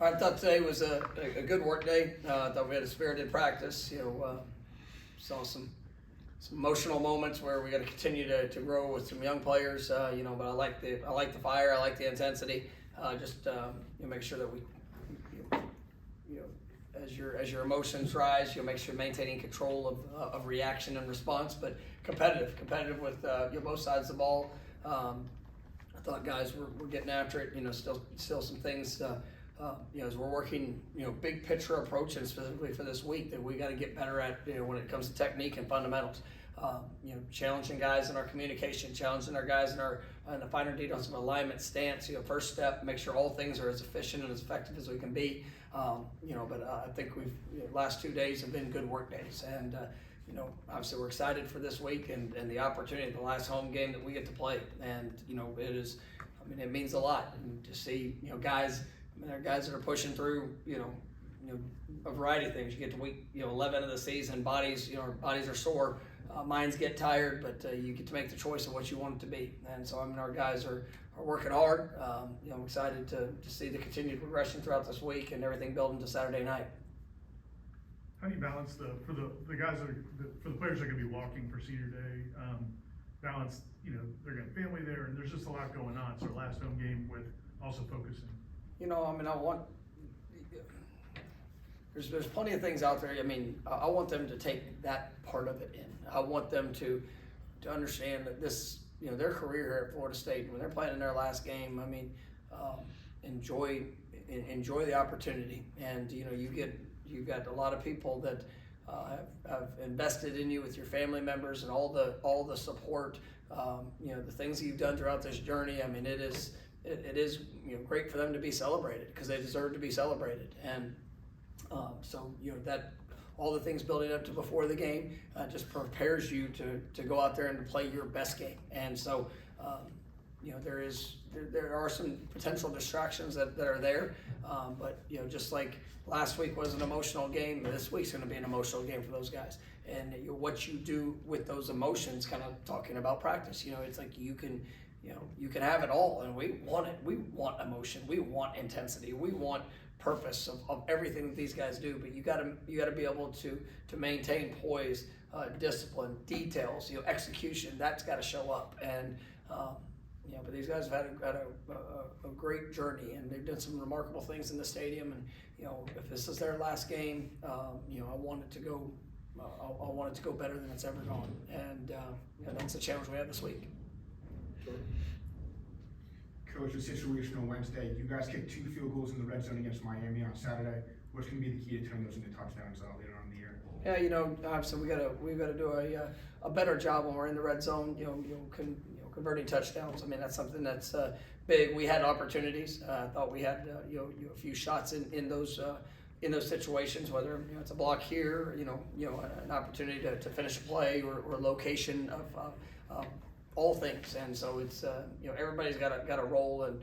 I thought today was a good work day. I thought we had a spirited practice. Saw some emotional moments where we got to continue to grow with some young players. But I like the fire. I like the intensity. Make sure that we, as your emotions rise, make sure maintaining control of reaction and response, but competitive with both sides of the ball. I thought guys were getting after it. Still some things. As we're working, big picture approach, and specifically for this week, that we got to get better at, when it comes to technique and fundamentals. Challenging guys in our communication, challenging our guys in the finer details of alignment, stance. First step, make sure all things are as efficient and as effective as we can be. But I think last 2 days have been good work days, and obviously we're excited for this week and the opportunity, the last home game that we get to play, and it means a lot, and to see guys. There are guys that are pushing through, a variety of things. You get to week, 11 of the season, bodies are sore, minds get tired, but you get to make the choice of what you want it to be. And so, our guys are working hard. I'm excited to see the continued progression throughout this week and everything building to Saturday night. How do you balance for the guys for the players that are going to be walking for senior day, balance, they're going to have family there, and there's just a lot going on. So last home game with also focusing. There's plenty of things out there. I want them to take that part of it in. I want them to understand that this, their career here at Florida State, when they're playing in their last game, enjoy the opportunity. And you've got a lot of people that have invested in you with your family members and all the support. The things that you've done throughout this journey. It is great for them to be celebrated, because they deserve to be celebrated, and that all the things building up to before the game just prepares you to go out there and to play your best game. And so there are some potential distractions that are there, but just like last week was an emotional game, this week's going to be an emotional game for those guys. And what you do with those emotions, kind of talking about practice, it's like you can have it all, and we want it. We want emotion. We want intensity. We want purpose of everything that these guys do. But you got to be able to maintain poise, discipline, details, execution. That's got to show up. And but these guys have had a great journey, and they've done some remarkable things in the stadium. And if this is their last game, I want it to go. I want it to go better than it's ever gone. And that's the challenge we have this week. Coach, the situation on Wednesday, you guys kicked 2 field goals in the red zone against Miami on Saturday. What's going to be the key to turning those into touchdowns later on in the year? Yeah, obviously we've got to do a better job when we're in the red zone. Converting touchdowns. That's something that's big. We had opportunities. I thought we had a few shots in those situations. Whether it's a block here, an opportunity to finish a play or location of all things. And so it's everybody's got a role and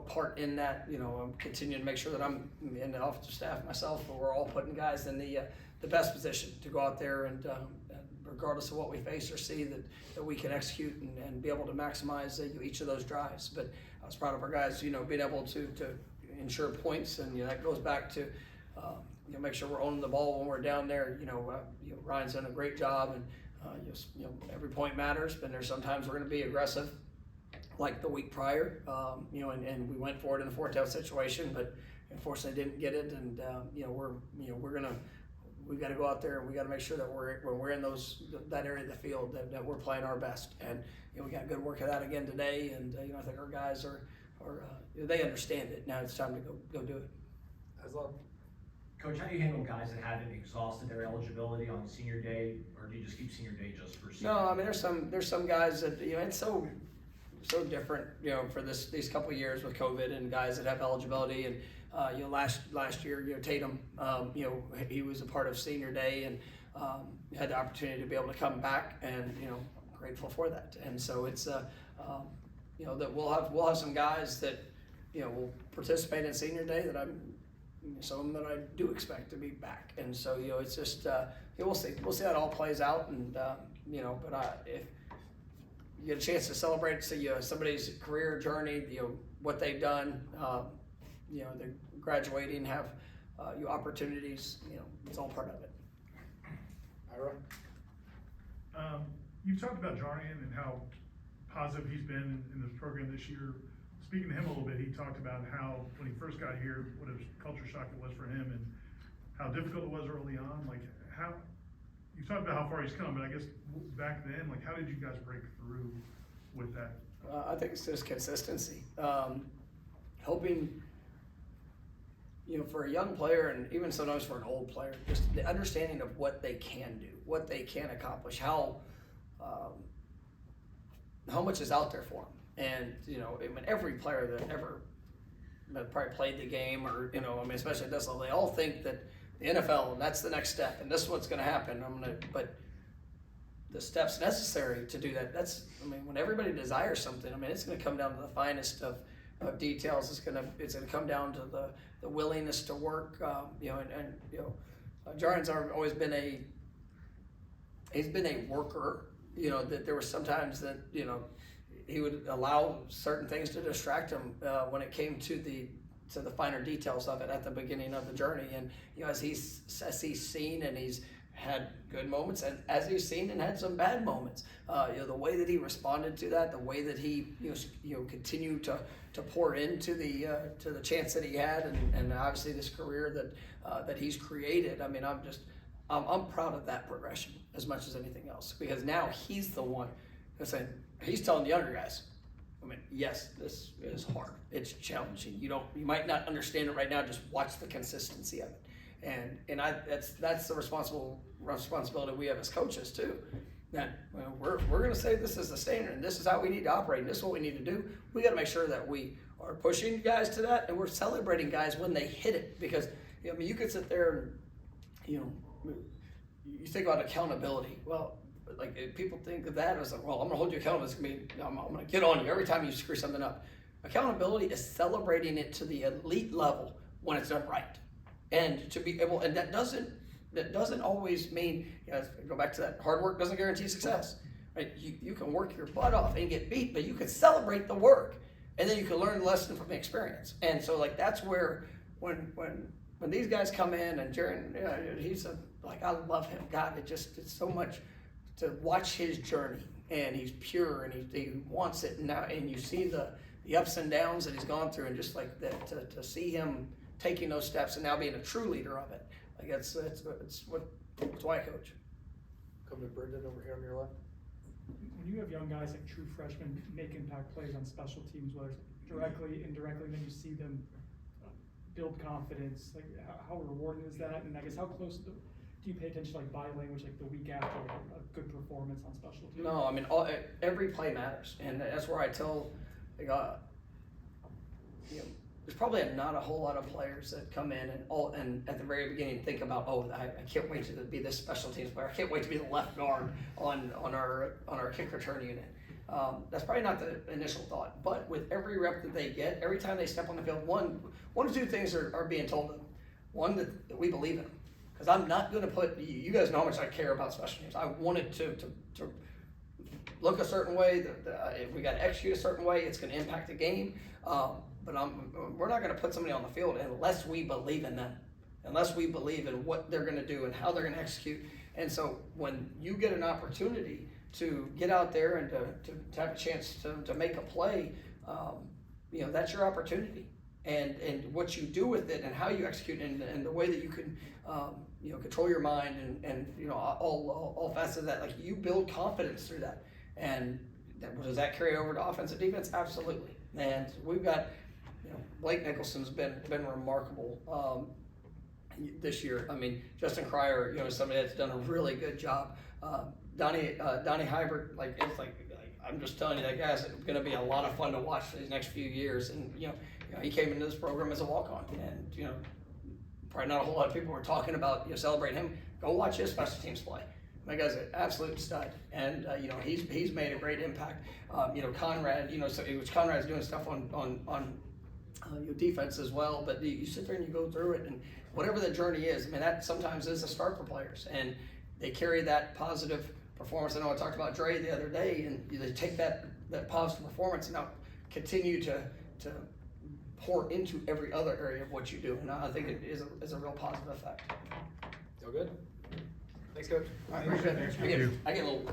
part in that. I'm continuing to make sure that I'm in the offensive staff myself, but we're all putting guys in the best position to go out there and regardless of what we face or see, that we can execute and be able to maximize each of those drives. But I was proud of our guys, being able to ensure points, and that goes back to make sure we're owning the ball when we're down there. Ryan's done a great job, and every point matters, but there's sometimes we're going to be aggressive, like the week prior, and we went for it in the 4th down situation, but unfortunately didn't get it. And we've got to go out there and we got to make sure that when we're in that area of the field that we're playing our best. And we got good work of that again today, and I think our guys are they understand it. Now it's time to go do it. Coach, how do you handle guys that haven't exhausted their eligibility on senior day, or do you just keep senior day just for senior? No, there's some guys that it's so different, for these couple of years with COVID, and guys that have eligibility. And last year, Tatum, he was a part of senior day and had the opportunity to be able to come back, and grateful for that. And so it's that we'll have some guys that will participate in senior day that some of them that I do expect to be back. And so it's just we'll see how it all plays out. And but if you get a chance to celebrate somebody's career journey, what they've done, you know, they're graduating, have your opportunities, you know, it's all part of it. Ira? You talked about Jarrian and how positive he's been in this program this year. Speaking to him a little bit, he talked about how when he first got here, what a culture shock it was for him and how difficult it was early on. Like how, you talked about how far he's come, but I guess back then, like how did you guys break through with that? I think it's just consistency. Hoping, you know, for a young player and even sometimes for an old player, just the understanding of what they can do, what they can accomplish, how much is out there for them. And, you know, I mean, every player that ever probably played the game or, you know, I mean, especially at this level, they all think that the NFL, and that's the next step, and this is what's going to happen. But the steps necessary to do that, I mean, when everybody desires something, I mean, it's going to come down to the finest of details. It's going to come down to the willingness to work, you know, and you know, Jarrian's always been he's been a worker, you know, that there were sometimes that, you know, he would allow certain things to distract him when it came to the finer details of it at the beginning of the journey. And, you know, as he's seen and he's had good moments and as he's seen and had some bad moments, you know, the way that he responded to that, the way that he, you know, continued to pour into the chance that he had and obviously this career that he's created. I mean, I'm proud of that progression as much as anything else, because now he's the one that's saying, he's telling the younger guys, I mean, yes, this is hard. It's challenging. You might not understand it right now. Just watch the consistency of it, and that's the responsibility we have as coaches too. That we're going to say this is the standard, and this is how we need to operate, and this is what we need to do. We got to make sure that we are pushing guys to that, and we're celebrating guys when they hit it. Because I mean, you could sit there and you think about accountability. Well, like people think of that as like, well, I'm gonna hold you accountable. It's gonna be, I'm gonna get on you every time you screw something up. Accountability is celebrating it to the elite level when it's done right, and to be able, and that doesn't always mean, you know, go back to that, hard work doesn't guarantee success, right? You can work your butt off and get beat, but you can celebrate the work, and then you can learn the lesson from the experience. And so like that's where when these guys come in and Jarrian, you know, he's like, I love him. God, it's so much to watch his journey, and he's pure and he wants it now, and you see the ups and downs that he's gone through, and just like that to see him taking those steps and now being a true leader of it, like it's why I coach. Come to Brendan over here on your left. When you have young guys like true freshmen make impact plays on special teams, whether it's directly, indirectly, then you see them build confidence, like how rewarding is that? And I guess how close do you pay attention to like body language, like the week after a good performance on special teams? No, I mean every play matters, and that's where I tell, like, you know, there's probably not a whole lot of players that come in and at the very beginning think about, oh, I can't wait to be this special teams player. I can't wait to be the left guard on our kick return unit. That's probably not the initial thought, but with every rep that they get, every time they step on the field, one or two things are being told them. One, that we believe in them. Because I'm not going to put, you guys know how much I care about special teams. I want it to look a certain way, if we got to execute a certain way, it's going to impact the game. But we're not going to put somebody on the field unless we believe in them, unless we believe in what they're going to do and how they're going to execute. And so when you get an opportunity to get out there and to have a chance to make a play, you know, that's your opportunity. And what you do with it and how you execute and the way that you can, you know, control your mind and you know, all facets of that, like you build confidence through that. And does that carry over to offensive defense? Absolutely. And we've got, you know, Blake Nicholson's been remarkable this year. I mean, Justin Cryer, you know, somebody that's done a really good job. Donnie Hybert, like it's like I'm just telling you, that guy's going to be a lot of fun to watch for these next few years. And you know, he came into this program as a walk-on, and you know, probably not a whole lot of people were talking about, you know, celebrating him. Go watch his special teams play. That guy's an absolute stud, and you know, he's made a great impact. You know, Conrad, you know, so Conrad's doing stuff on your defense as well. But you sit there and you go through it, and whatever the journey is, I mean, that sometimes is a start for players, and they carry that positive performance. I know I talked about Dre the other day, and they take that positive performance and now continue to pour into every other area of what you do. And I think it is a real positive effect. Feel good? Thanks, coach. I appreciate it. I get a little